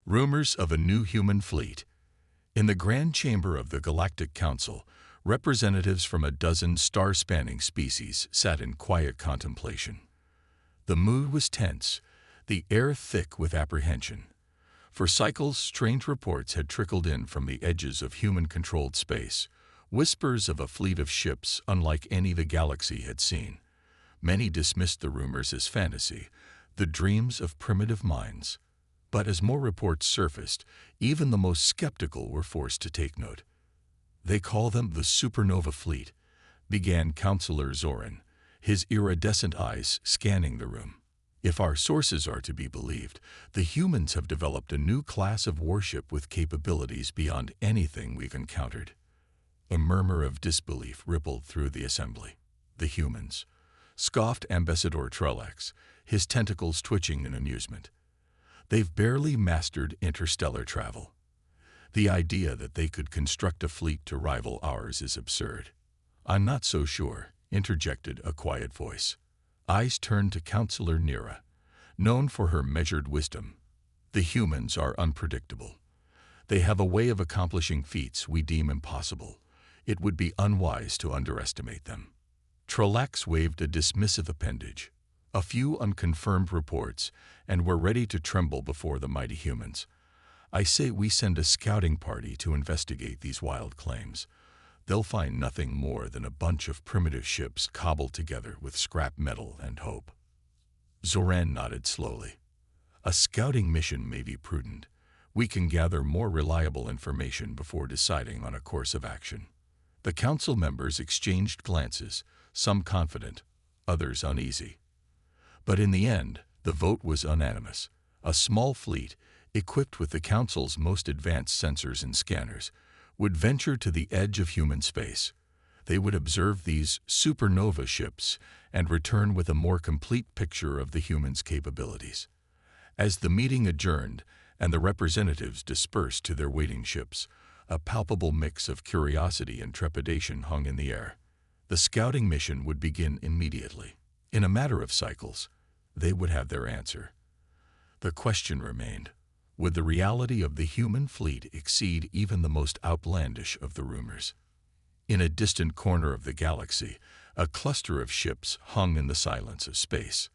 Rumors of a new human fleet. In the Grand Chamber of the Galactic Council, representatives from a dozen star-spanning species sat in quiet contemplation. The mood was tense, the air thick with apprehension. For cycles, strange reports had trickled in from the edges of human-controlled space, whispers of a fleet of ships unlike any the galaxy had seen. Many dismissed the rumors as fantasy, the dreams of primitive minds. But as more reports surfaced, even the most skeptical were forced to take note. "They call them the Supernova Fleet," began Counselor Zoran, his iridescent eyes scanning the room. "If our sources are to be believed, the humans have developed a new class of warship with capabilities beyond anything we've encountered." A murmur of disbelief rippled through the assembly. "The humans," scoffed Ambassador Trellex, his tentacles twitching in amusement. "They've barely mastered interstellar travel. The idea that they could construct a fleet to rival ours is absurd." "I'm not so sure," interjected a quiet voice. Eyes turned to Counselor Nira, known for her measured wisdom. "The humans are unpredictable. They have a way of accomplishing feats we deem impossible. It would be unwise to underestimate them." Trellex waved a dismissive appendage. "A few unconfirmed reports, and we're ready to tremble before the mighty humans. I say we send a scouting party to investigate these wild claims. They'll find nothing more than a bunch of primitive ships cobbled together with scrap metal and hope." Zoran nodded slowly. "A scouting mission may be prudent. We can gather more reliable information before deciding on a course of action." The council members exchanged glances, some confident, others uneasy. But in the end, the vote was unanimous. A small fleet, equipped with the Council's most advanced sensors and scanners, would venture to the edge of human space. They would observe these supernova ships and return with a more complete picture of the humans' capabilities. As the meeting adjourned and the representatives dispersed to their waiting ships, a palpable mix of curiosity and trepidation hung in the air. The scouting mission would begin immediately. In a matter of cycles, they would have their answer. The question remained, would the reality of the human fleet exceed even the most outlandish of the rumors? In a distant corner of the galaxy, a cluster of ships hung in the silence of space.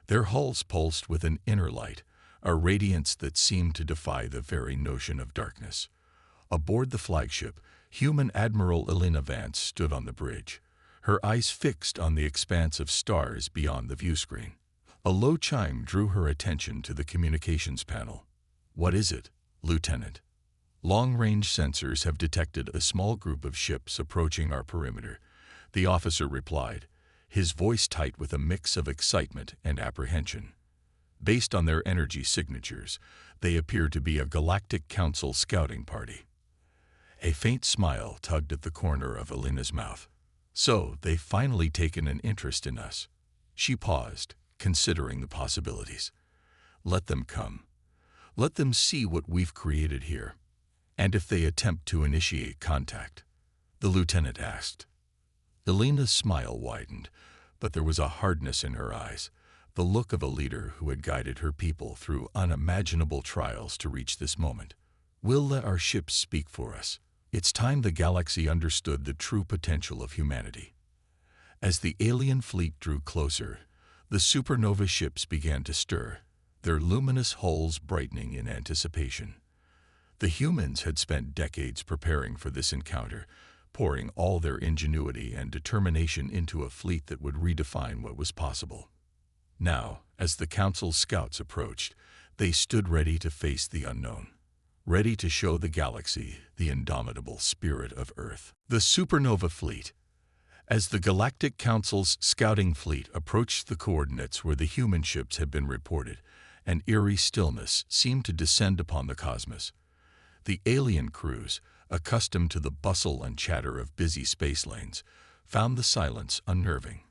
Their hulls pulsed with an inner light, a radiance that seemed to defy the very notion of darkness. Aboard the flagship, human Admiral Elena Vance stood on the bridge, her eyes fixed on the expanse of stars beyond the viewscreen. A low chime drew her attention to the communications panel. "What is it, Lieutenant?" "Long-range sensors have detected a small group of ships approaching our perimeter," the officer replied, his voice tight with a mix of excitement and apprehension. "Based on their energy signatures, they appear to be a Galactic Council scouting party." A faint smile tugged at the corner of Elena's mouth. "So, they've finally taken an interest in us." She paused, considering the possibilities. "Let them come. Let them see what we've created here. And if they attempt to initiate contact?" the lieutenant asked. Elena's smile widened, but there was a hardness in her eyes, the look of a leader who had guided her people through unimaginable trials to reach this moment. "We'll let our ships speak for us. It's time the galaxy understood the true potential of humanity." As the alien fleet drew closer, the supernova ships began to stir, their luminous hulls brightening in anticipation. The humans had spent decades preparing for this encounter, pouring all their ingenuity and determination into a fleet that would redefine what was possible. Now, as the Council's scouts approached, they stood ready to face the unknown, ready to show the galaxy the indomitable spirit of Earth. The Supernova Fleet. As the Galactic Council's scouting fleet approached the coordinates where the human ships had been reported, an eerie stillness seemed to descend upon the cosmos. The alien crews, accustomed to the bustle and chatter of busy space lanes, found the silence unnerving.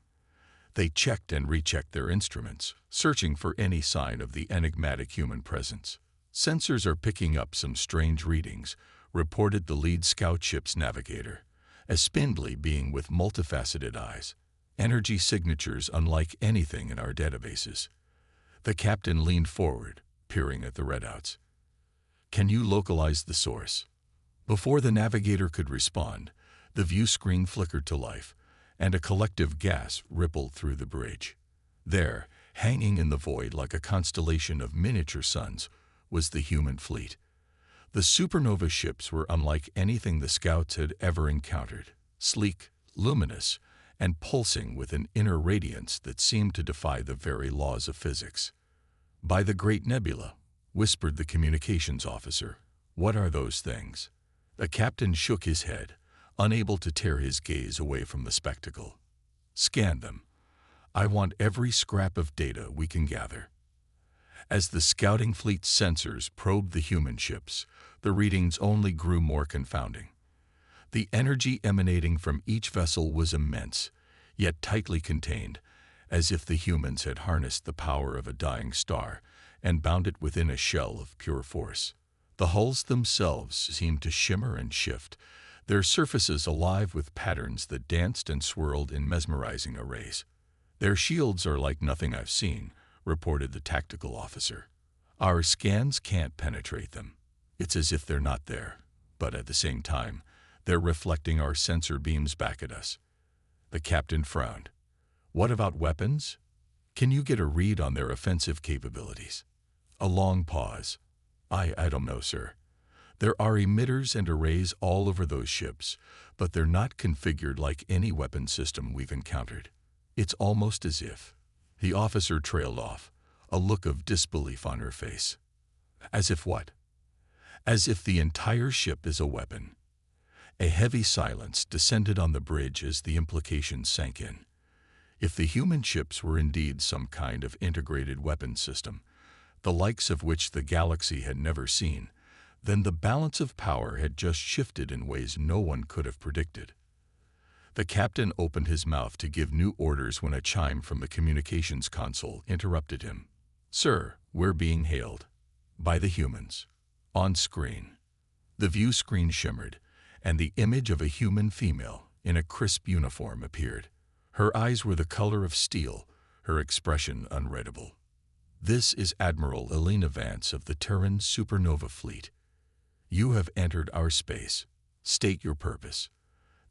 They checked and rechecked their instruments, searching for any sign of the enigmatic human presence. "Sensors are picking up some strange readings," reported the lead scout ship's navigator, a spindly being with multifaceted eyes. "Energy signatures unlike anything in our databases." The captain leaned forward, peering at the readouts. Can you localize the source? Before the navigator could respond, the view screen flickered to life, and a collective gasp rippled through the bridge. There, hanging in the void like a constellation of miniature suns, was the human fleet. The supernova ships were unlike anything the scouts had ever encountered, sleek, luminous, and pulsing with an inner radiance that seemed to defy the very laws of physics. "By the Great Nebula," whispered the communications officer. "What are those things?" The captain shook his head, unable to tear his gaze away from the spectacle. "Scan them. I want every scrap of data we can gather." As the scouting fleet's sensors probed the human ships, the readings only grew more confounding. The energy emanating from each vessel was immense, yet tightly contained, as if the humans had harnessed the power of a dying star and bound it within a shell of pure force. The hulls themselves seemed to shimmer and shift, their surfaces alive with patterns that danced and swirled in mesmerizing arrays. "Their shields are like nothing I've seen," reported the tactical officer. "Our scans can't penetrate them. It's as if they're not there, but at the same time, they're reflecting our sensor beams back at us." The captain frowned. "What about weapons? Can you get a read on their offensive capabilities?" A long pause. I don't know, sir. There are emitters and arrays all over those ships, but they're not configured like any weapon system we've encountered. It's almost as if..." The officer trailed off, a look of disbelief on her face. "As if what?" "As if the entire ship is a weapon." A heavy silence descended on the bridge as the implications sank in. If the human ships were indeed some kind of integrated weapon system, the likes of which the galaxy had never seen, then the balance of power had just shifted in ways no one could have predicted. The captain opened his mouth to give new orders when a chime from the communications console interrupted him. "Sir, we're being hailed." "By the humans." "On screen." The view screen shimmered, and the image of a human female in a crisp uniform appeared. Her eyes were the color of steel, her expression unreadable. "This is Admiral Elena Vance of the Terran Supernova Fleet. You have entered our space. State your purpose."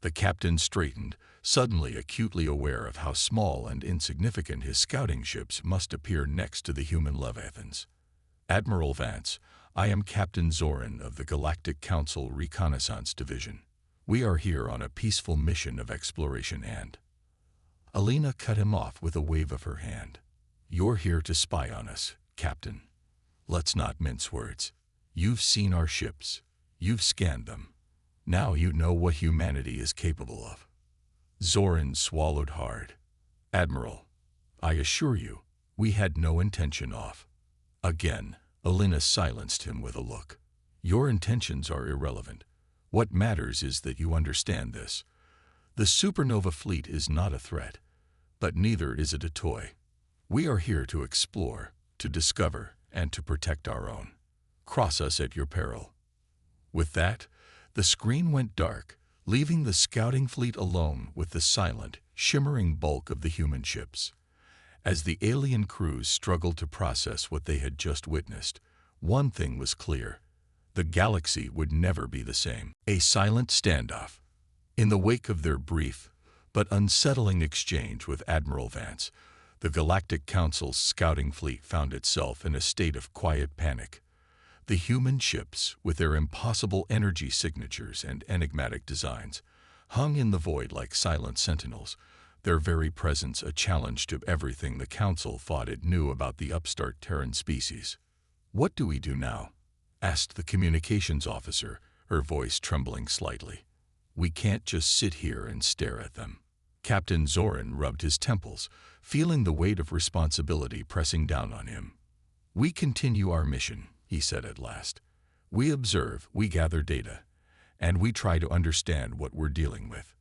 The captain straightened, suddenly acutely aware of how small and insignificant his scouting ships must appear next to the human leviathans. "Admiral Vance, I am Captain Zoran of the Galactic Council Reconnaissance Division. We are here on a peaceful mission of exploration and..." Elena cut him off with a wave of her hand. "You're here to spy on us, Captain. Let's not mince words. You've seen our ships. You've scanned them. Now you know what humanity is capable of." Zoran swallowed hard. "Admiral, I assure you, we had no intention of..." Again, Elena silenced him with a look. "Your intentions are irrelevant. What matters is that you understand this. The Supernova fleet is not a threat, but neither is it a toy. We are here to explore, to discover, and to protect our own. Cross us at your peril." With that, the screen went dark, leaving the scouting fleet alone with the silent, shimmering bulk of the human ships. As the alien crews struggled to process what they had just witnessed, one thing was clear: the galaxy would never be the same. A silent standoff. In the wake of their brief but unsettling exchange with Admiral Vance, the Galactic Council's scouting fleet found itself in a state of quiet panic. The human ships, with their impossible energy signatures and enigmatic designs, hung in the void like silent sentinels, their very presence a challenge to everything the Council thought it knew about the upstart Terran species. "What do we do now?" asked the communications officer, her voice trembling slightly. "We can't just sit here and stare at them." Captain Zoran rubbed his temples, feeling the weight of responsibility pressing down on him. "We continue our mission," he said at last. "We observe, we gather data, and we try to understand what we're dealing with."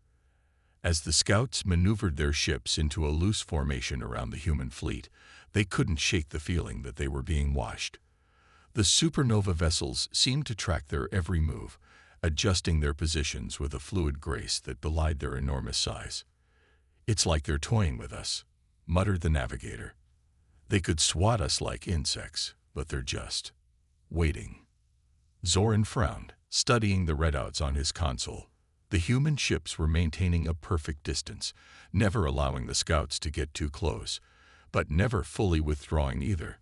As the scouts maneuvered their ships into a loose formation around the human fleet, they couldn't shake the feeling that they were being watched. The supernova vessels seemed to track their every move, adjusting their positions with a fluid grace that belied their enormous size. "It's like they're toying with us," muttered the navigator. "They could swat us like insects, but they're just waiting." Zoran frowned, studying the readouts on his console. The human ships were maintaining a perfect distance, never allowing the scouts to get too close, but never fully withdrawing either.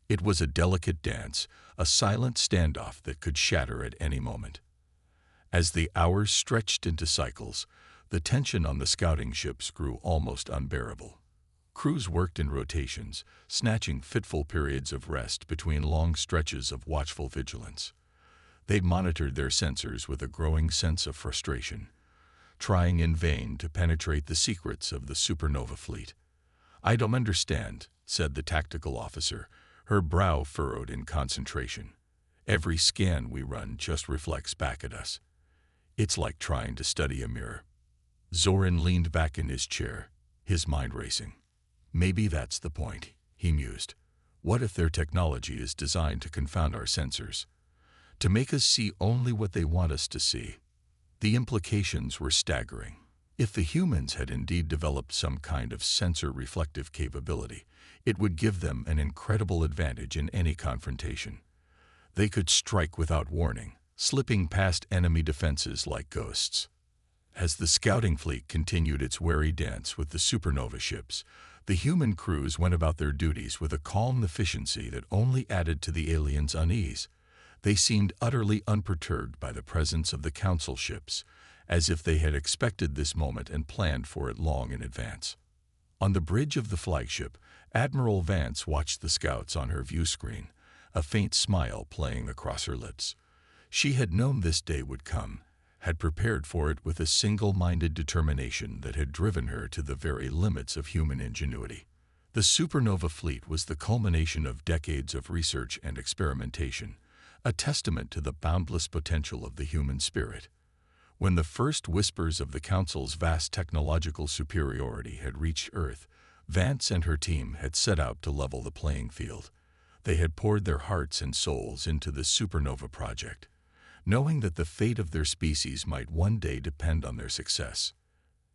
It was a delicate dance, a silent standoff that could shatter at any moment. As the hours stretched into cycles, the tension on the scouting ships grew almost unbearable. Crews worked in rotations, snatching fitful periods of rest between long stretches of watchful vigilance. They monitored their sensors with a growing sense of frustration, trying in vain to penetrate the secrets of the supernova fleet. "I don't understand," said the tactical officer, her brow furrowed in concentration. "Every scan we run just reflects back at us. It's like trying to study a mirror." Zoran leaned back in his chair, his mind racing. "Maybe that's the point," he mused. "What if their technology is designed to confound our sensors, to make us see only what they want us to see?" The implications were staggering. If the humans had indeed developed some kind of sensor-reflective capability, it would give them an incredible advantage in any confrontation. They could strike without warning, slipping past enemy defenses like ghosts. As the scouting fleet continued its wary dance with the supernova ships, the human crews went about their duties with a calm efficiency that only added to the aliens' unease. They seemed utterly unperturbed by the presence of the council ships, as if they had expected this moment and planned for it long in advance. On the bridge of the flagship, Admiral Vance watched the scouts on her view screen, a faint smile playing across her lips. She had known this day would come, had prepared for it with a single-minded determination that had driven her to the very limits of human ingenuity. The supernova fleet was the culmination of decades of research and experimentation, a testament to the boundless potential of the human spirit. When the first whispers of the Council's vast technological superiority had reached Earth, Vance and her team had set out to level the playing field. They had poured their hearts and souls into the Supernova project, knowing that the fate of their species might one day depend on their success.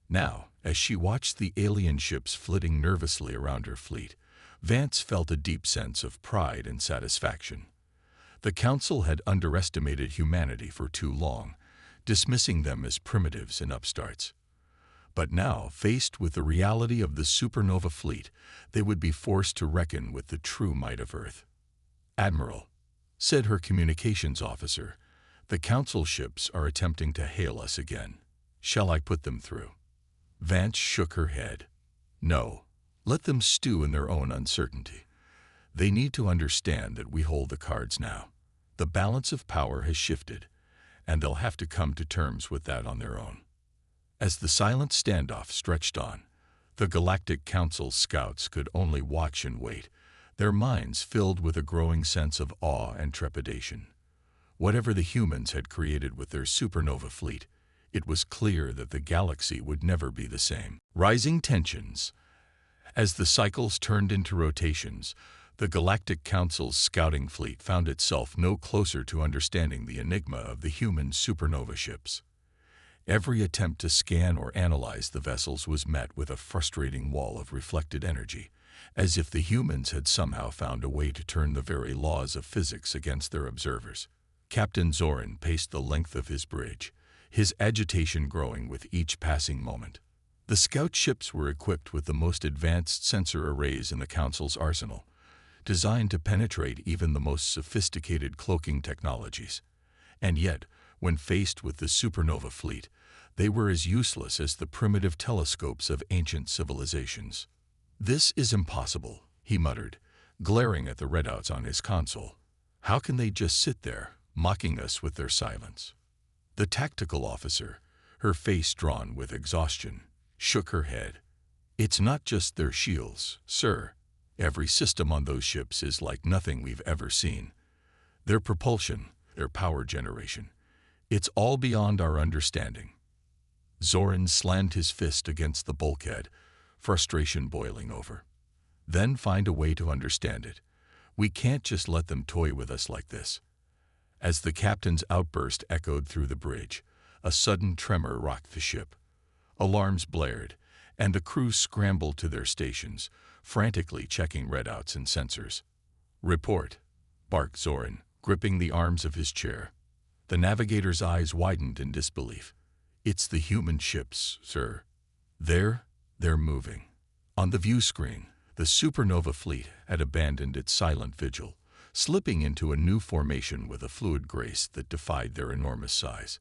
Now, as she watched the alien ships flitting nervously around her fleet, Vance felt a deep sense of pride and satisfaction. The Council had underestimated humanity for too long, dismissing them as primitives and upstarts. But now, faced with the reality of the supernova fleet, they would be forced to reckon with the true might of Earth. "Admiral," said her communications officer, "the Council ships are attempting to hail us again. Shall I put them through?" Vance shook her head. "No, let them stew in their own uncertainty. They need to understand that we hold the cards now. The balance of power has shifted, and they'll have to come to terms with that on their own." As the silent standoff stretched on, the Galactic Council's scouts could only watch and wait, their minds filled with a growing sense of awe and trepidation. Whatever the humans had created with their supernova fleet, it was clear that the galaxy would never be the same. Rising tensions. As the cycles turned into rotations, the Galactic Council's scouting fleet found itself no closer to understanding the enigma of the human supernova ships. Every attempt to scan or analyze the vessels was met with a frustrating wall of reflected energy, as if the humans had somehow found a way to turn the very laws of physics against their observers. Captain Zoran paced the length of his bridge, his agitation growing with each passing moment. The scout ships were equipped with the most advanced sensor arrays in the Council's arsenal, designed to penetrate even the most sophisticated cloaking technologies. And yet, when faced with the supernova fleet, they were as useless as the primitive telescopes of ancient civilizations. "This is impossible," he muttered, glaring at the readouts on his console. "How can they just sit there, mocking us with their silence?" The tactical officer, her face drawn with exhaustion, shook her head. "It's not just their shields, sir. Every system on those ships is like nothing we've ever seen. Their propulsion, their power generation, it's all beyond our understanding." Zoran slammed his fist against the bulkhead, frustration boiling over. "Then find a way to understand it. We can't just let them toy with us like this." As the captain's outburst echoed through the bridge, a sudden tremor rocked the ship. Alarms blared, and the crew scrambled to their stations, frantically checking readouts and sensors. "Report," barked Zoran, gripping the arms of his chair. The navigator's eyes widened in disbelief. "It's the human ships, sir. They're moving." On the view screen, the supernova fleet had abandoned its silent vigil, slipping into a new formation with a fluid grace that defied their enormous size.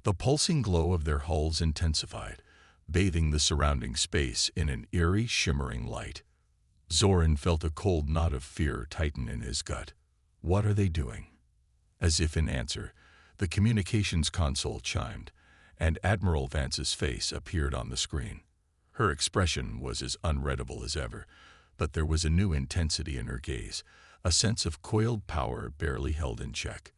The pulsing glow of their hulls intensified, bathing the surrounding space in an eerie, shimmering light. Zoran felt a cold knot of fear tighten in his gut. What are they doing? As if in answer, the communications console chimed, and Admiral Vance's face appeared on the screen. Her expression was as unreadable as ever, but there was a new intensity in her gaze, a sense of coiled power barely held in check.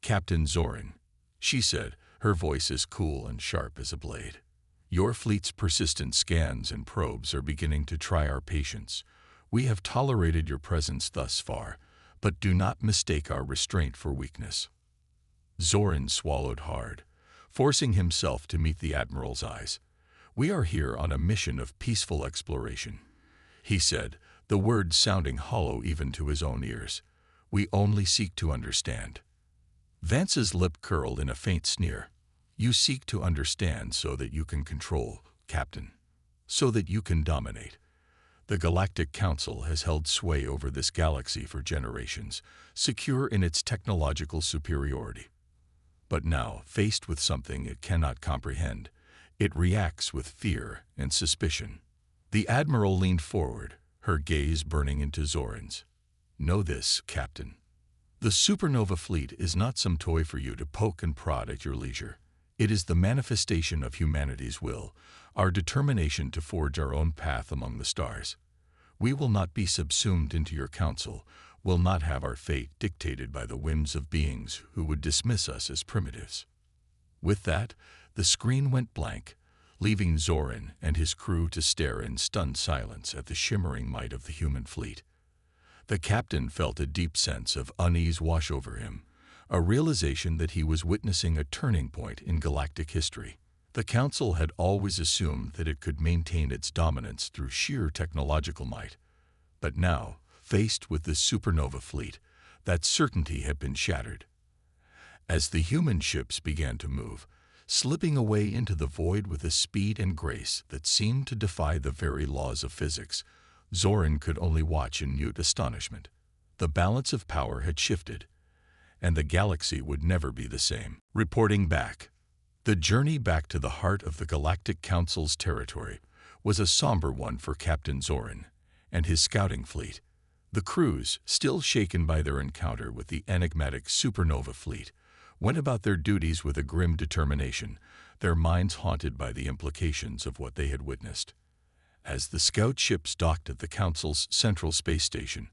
"Captain Zoran," she said, her voice as cool and sharp as a blade. "Your fleet's persistent scans and probes are beginning to try our patience. We have tolerated your presence thus far, but do not mistake our restraint for weakness." Zoran swallowed hard, forcing himself to meet the Admiral's eyes. "We are here on a mission of peaceful exploration," he said, the words sounding hollow even to his own ears. "We only seek to understand." Vance's lip curled in a faint sneer. "You seek to understand so that you can control, Captain. So that you can dominate. The Galactic Council has held sway over this galaxy for generations, secure in its technological superiority. But now, faced with something it cannot comprehend, it reacts with fear and suspicion." The Admiral leaned forward, her gaze burning into Zoran's. "Know this, Captain. The supernova fleet is not some toy for you to poke and prod at your leisure. It is the manifestation of humanity's will, our determination to forge our own path among the stars. We will not be subsumed into your council, will not have our fate dictated by the whims of beings who would dismiss us as primitives." With that, the screen went blank, leaving Zoran and his crew to stare in stunned silence at the shimmering might of the human fleet. The captain felt a deep sense of unease wash over him, a realization that he was witnessing a turning point in galactic history. The Council had always assumed that it could maintain its dominance through sheer technological might. But now, faced with the supernova fleet, that certainty had been shattered. As the human ships began to move, slipping away into the void with a speed and grace that seemed to defy the very laws of physics, Zoran could only watch in mute astonishment. The balance of power had shifted, and the galaxy would never be the same. Reporting back. The journey back to the heart of the Galactic Council's territory was a somber one for Captain Zoran and his scouting fleet. The crews, still shaken by their encounter with the enigmatic supernova fleet, went about their duties with a grim determination, their minds haunted by the implications of what they had witnessed. As the scout ships docked at the Council's central space station,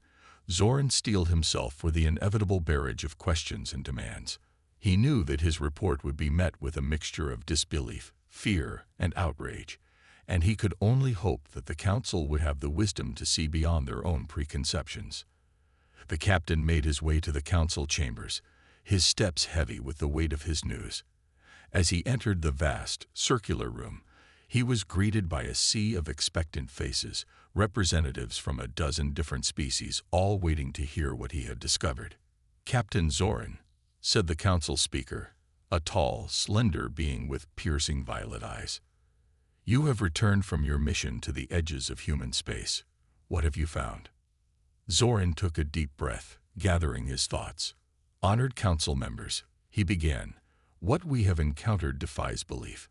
Zoran steeled himself for the inevitable barrage of questions and demands. He knew that his report would be met with a mixture of disbelief, fear, and outrage, and he could only hope that the Council would have the wisdom to see beyond their own preconceptions. The captain made his way to the Council chambers, his steps heavy with the weight of his news. As he entered the vast, circular room, he was greeted by a sea of expectant faces, representatives from a dozen different species, all waiting to hear what he had discovered. "Captain Zoran," said the council speaker, a tall, slender being with piercing violet eyes. "You have returned from your mission to the edges of human space. What have you found?" Zoran took a deep breath, gathering his thoughts. "Honored council members," he began, "what we have encountered defies belief.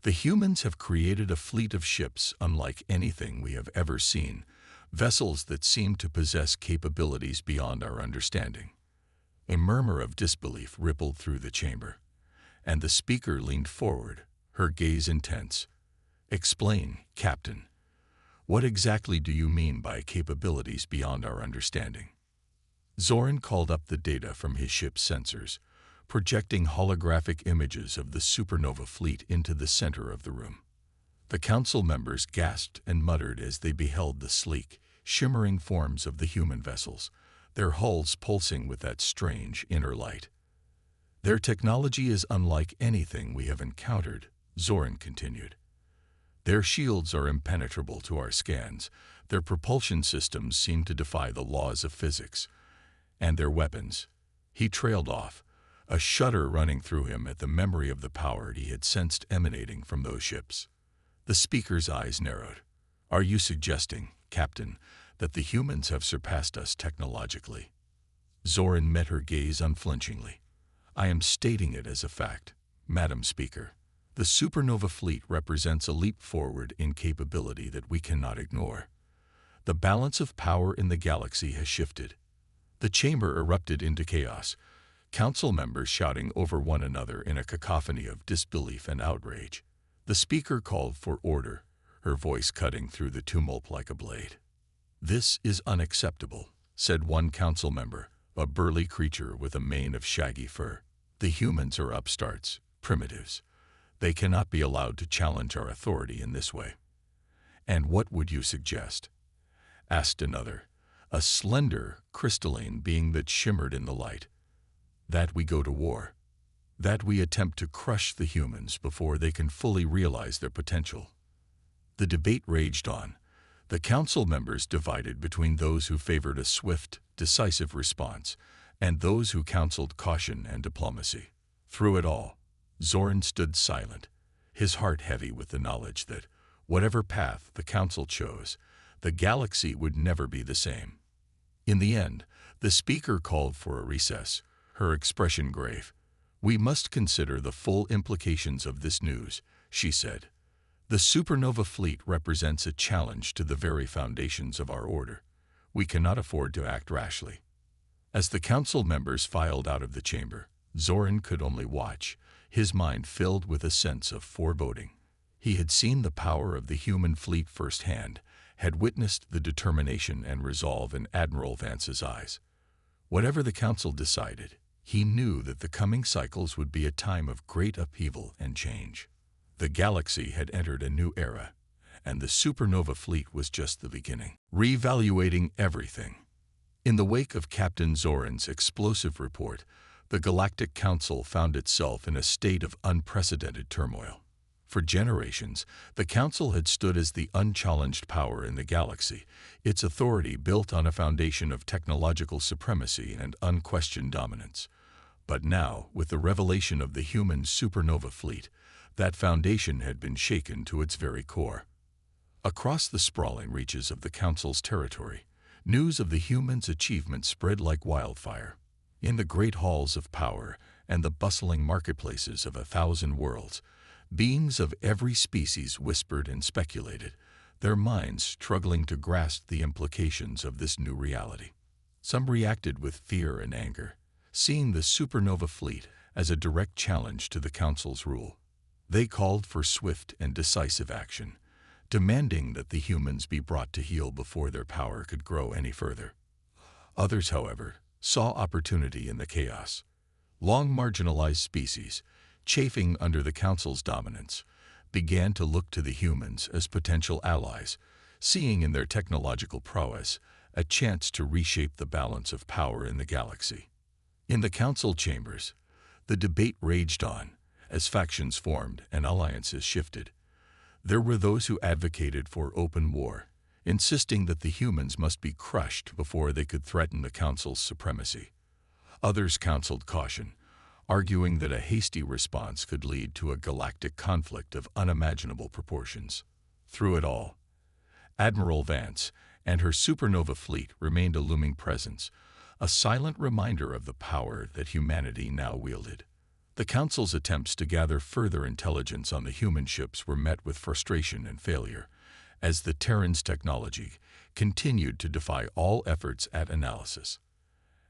The humans have created a fleet of ships unlike anything we have ever seen, vessels that seem to possess capabilities beyond our understanding." A murmur of disbelief rippled through the chamber, and the speaker leaned forward, her gaze intense. "Explain, Captain. What exactly do you mean by capabilities beyond our understanding?" Zoran called up the data from his ship's sensors, projecting holographic images of the supernova fleet into the center of the room. The council members gasped and muttered as they beheld the sleek, shimmering forms of the human vessels, their hulls pulsing with that strange inner light. "Their technology is unlike anything we have encountered," Zoran continued. "Their shields are impenetrable to our scans, their propulsion systems seem to defy the laws of physics, and their weapons," He trailed off, a shudder running through him at the memory of the power he had sensed emanating from those ships. The speaker's eyes narrowed. "Are you suggesting, Captain, that the humans have surpassed us technologically?" Zoran met her gaze unflinchingly. "I am stating it as a fact, Madam Speaker. The supernova fleet represents a leap forward in capability that we cannot ignore. The balance of power in the galaxy has shifted." The chamber erupted into chaos, council members shouting over one another in a cacophony of disbelief and outrage. The speaker called for order, her voice cutting through the tumult like a blade. "This is unacceptable," said one council member, a burly creature with a mane of shaggy fur. "The humans are upstarts, primitives. They cannot be allowed to challenge our authority in this way." "And what would you suggest?" asked another, a slender, crystalline being that shimmered in the light. "That we go to war. That we attempt to crush the humans before they can fully realize their potential." The debate raged on, the council members divided between those who favored a swift, decisive response and those who counseled caution and diplomacy. Through it all, Zoran stood silent, his heart heavy with the knowledge that, whatever path the council chose, the galaxy would never be the same. In the end, the speaker called for a recess, her expression grave. "We must consider the full implications of this news," she said. "The supernova fleet represents a challenge to the very foundations of our order. We cannot afford to act rashly." As the council members filed out of the chamber, Zoran could only watch, his mind filled with a sense of foreboding. He had seen the power of the human fleet firsthand, had witnessed the determination and resolve in Admiral Vance's eyes. Whatever the council decided, he knew that the coming cycles would be a time of great upheaval and change. The galaxy had entered a new era, and the supernova fleet was just the beginning. Reevaluating everything. In the wake of Captain Zoran's explosive report, the Galactic Council found itself in a state of unprecedented turmoil. For generations, the Council had stood as the unchallenged power in the galaxy, its authority built on a foundation of technological supremacy and unquestioned dominance. But now, with the revelation of the human supernova fleet, that foundation had been shaken to its very core. Across the sprawling reaches of the Council's territory, news of the humans' achievements spread like wildfire. In the great halls of power and the bustling marketplaces of 1,000 worlds, beings of every species whispered and speculated, their minds struggling to grasp the implications of this new reality. Some reacted with fear and anger, seeing the supernova fleet as a direct challenge to the Council's rule. They called for swift and decisive action, demanding that the humans be brought to heel before their power could grow any further. Others, however, saw opportunity in the chaos. Long marginalized species, chafing under the Council's dominance, began to look to the humans as potential allies, seeing in their technological prowess a chance to reshape the balance of power in the galaxy. In the Council chambers, the debate raged on as factions formed and alliances shifted. There were those who advocated for open war, insisting that the humans must be crushed before they could threaten the Council's supremacy. Others counseled caution, arguing that a hasty response could lead to a galactic conflict of unimaginable proportions. Through it all, Admiral Vance and her supernova fleet remained a looming presence, a silent reminder of the power that humanity now wielded. The Council's attempts to gather further intelligence on the human ships were met with frustration and failure, as the Terran's technology continued to defy all efforts at analysis.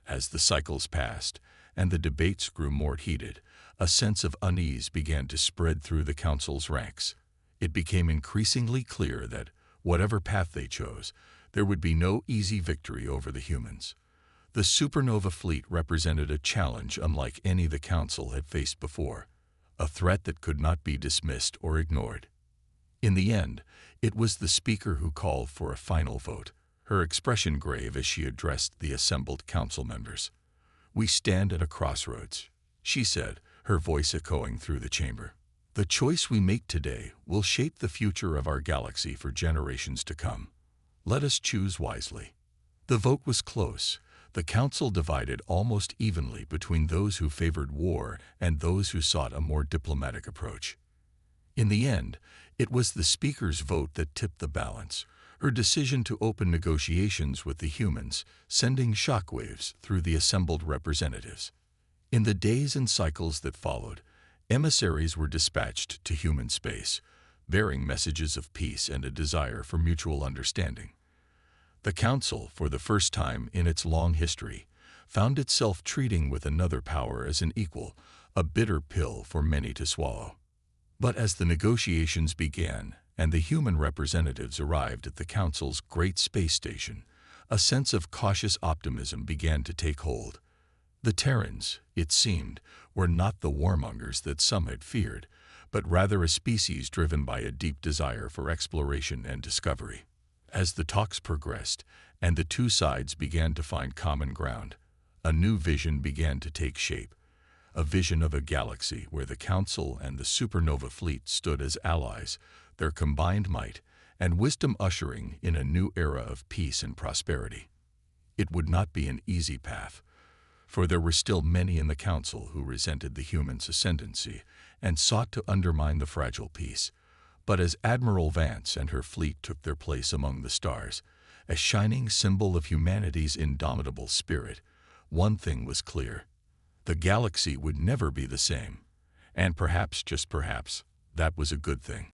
As the cycles passed and the debates grew more heated, a sense of unease began to spread through the Council's ranks. It became increasingly clear that, whatever path they chose, there would be no easy victory over the humans. The supernova fleet represented a challenge unlike any the Council had faced before, a threat that could not be dismissed or ignored. In the end, it was the speaker who called for a final vote, her expression grave as she addressed the assembled council members. "We stand at a crossroads," she said, her voice echoing through the chamber. "The choice we make today will shape the future of our galaxy for generations to come. Let us choose wisely." The vote was close, The council divided almost evenly between those who favored war and those who sought a more diplomatic approach. In the end, it was the speaker's vote that tipped the balance, her decision to open negotiations with the humans, sending shockwaves through the assembled representatives. In the days and cycles that followed, emissaries were dispatched to human space, bearing messages of peace and a desire for mutual understanding. The Council, for the first time in its long history, found itself treating with another power as an equal, a bitter pill for many to swallow. But as the negotiations began and the human representatives arrived at the Council's great space station, a sense of cautious optimism began to take hold. The Terrans, it seemed, were not the warmongers that some had feared, but rather a species driven by a deep desire for exploration and discovery. As the talks progressed and the two sides began to find common ground, a new vision began to take shape, a vision of a galaxy where the Council and the Supernova fleet stood as allies, their combined might and wisdom ushering in a new era of peace and prosperity. It would not be an easy path, for there were still many in the Council who resented the humans' ascendancy and sought to undermine the fragile peace. But as Admiral Vance and her fleet took their place among the stars, a shining symbol of humanity's indomitable spirit, one thing was clear. The galaxy would never be the same, and perhaps, just perhaps, that was a good thing.